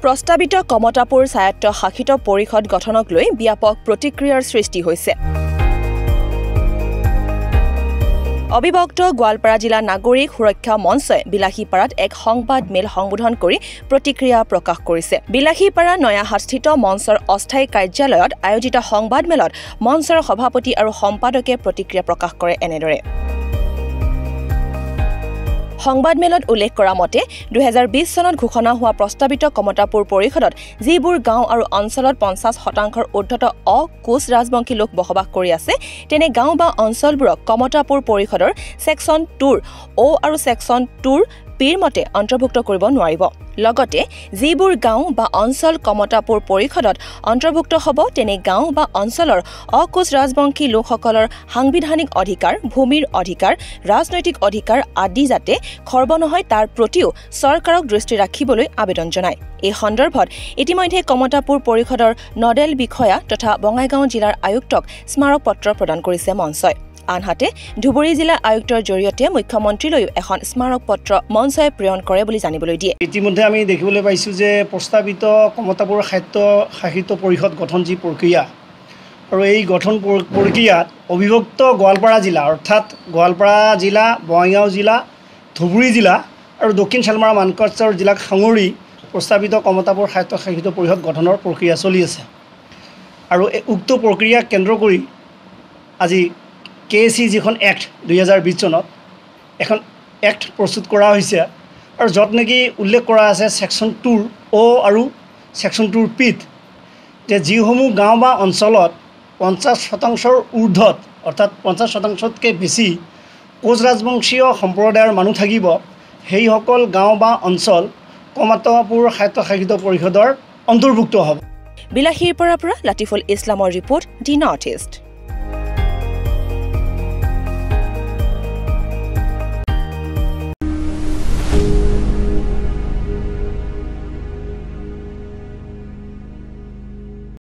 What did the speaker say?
প্ৰস্তাৱিত কমতাপুৰ স্বায়ত্ত শাসিত পৰিষদ গঠনক লৈ ব্যাপক প্ৰতিক্ৰিয়াৰ সৃষ্টি হৈছে। অবিভক্ত গোৱালপাৰা জিলা নাগৰিক সুৰক্ষা মঞ্চই বিলাসীপাৰাত এক সংবাদ মেল সম্বোধন কৰি প্ৰতিক্ৰিয়া প্ৰকাশ কৰিছে। বিলাসীপাৰা নয়াহাটস্থিত মঞ্চৰ অস্থায়ী কাৰ্যালয়ত আয়োজিত সংবাদ মেলত মঞ্চৰ সভাপতি আৰু সম্পাদকে প্ৰতিক্ৰিয়া প্ৰকাশ কৰে এনেদৰে। সংবাদ মেলত উল্লেখ কৰা মতে 2020 চনত ঘোষণা হোৱা প্ৰস্তাৱিত কমতাপুৰ পৰিষদত যিবোৰ গাঁও আৰু অঞ্চলত 50% ঊৰ্ধ্বত অকোচ ৰাজবংশী লোক বসবাস কৰি আছে তেনে গাঁও বা অঞ্চলবোৰক কমতাপুৰ পৰিষদৰ ছেকশ্যন 2 অ আৰু ছেকশ্যন 2 পিৰ মতে অন্তৰ্ভুক্ত কৰিব নোৱাৰিব। লগতে যিবোৰ গাঁও বা অঞ্চল কমতাপুৰ পৰিষদত অন্তৰ্ভুক্ত হ'ব তেনে গাঁও বা অঞ্চলৰ অকোচ ৰাজবংশী লোকসকলৰ সাংবিধানিক অধিকাৰ, ভূমিৰ অধিকাৰ, ৰাজনৈতিক অধিকাৰ আদি যাতে খৰ্ব নহয় তাৰ প্ৰতিও চৰকাৰক দৃষ্টি ৰাখিবলৈ আবেদন জনায়। এই সন্দৰ্ভত ইতিমধ্যে কমতাপুৰ পৰিষদৰ নডেল বিষয়া তথা বঙাইগাঁও জিলাৰ আয়ুক্তক স্মাৰক পত্ৰ প্ৰদান কৰিছে মঞ্চই। আনহাতে ধুবুৰী জিলা আয়ুক্তৰ জৰিয়তে মুখ্যমন্ত্ৰীলৈও এখন স্মাৰক পত্ৰ মঞ্চই প্ৰেৰণ কৰে বুলি জানিবলৈ দিয়ে। ইতিমধ্যে আমি দেখিবলৈ পাইছোঁ যে প্ৰস্তাৱিত কমতাপুৰ স্বায়ত্ত শাসিত পৰিষদ গঠন যি প্ৰক্ৰিয়া আৰু এই গঠন প্ৰক্ৰিয়াত অবিভক্ত গোৱালপাৰা জিলা অৰ্থাৎ গোৱালপাৰা জিলা, বঙাইগাঁও জিলা, ধুবুৰী জিলা আৰু দক্ষিণ শালমাৰা মানকাছাৰ জিলাক সাঙুৰি প্ৰস্তাৱিত কমতাপুৰ স্বায়ত্ত শাসিত পৰিষদ গঠনৰ প্ৰক্ৰিয়া চলি আছে। আৰু উক্ত প্ৰক্ৰিয়াক কেন্দ্ৰ কৰি আজি KC যিখন এক্ট 2020 চনত এখন এক্ট প্ৰস্তুত কৰা হৈছে আৰু য'ত নেকি উল্লেখ কৰা আছে ছেকশ্যন 2 অ আৰু ছেকশ্যন 2 পিত যে যিসমূহ গাঁও বা অঞ্চলত 50%ৰ ঊৰ্ধত অৰ্থাৎ 50%তকৈ বেছি কোচ ৰাজবংশীয় সম্প্ৰদায়ৰ মানুহ থাকিব সেইসকল গাঁও বা অঞ্চল কমতাপুৰ স্বায়ত্ত শাসিত পৰিষদৰ অন্তৰ্ভুক্ত হ'ব। বিলাসীৰ পৰা লাতিফুল ইছলামৰ ৰিপৰ্ট, দি নৰ্থ ইষ্ট।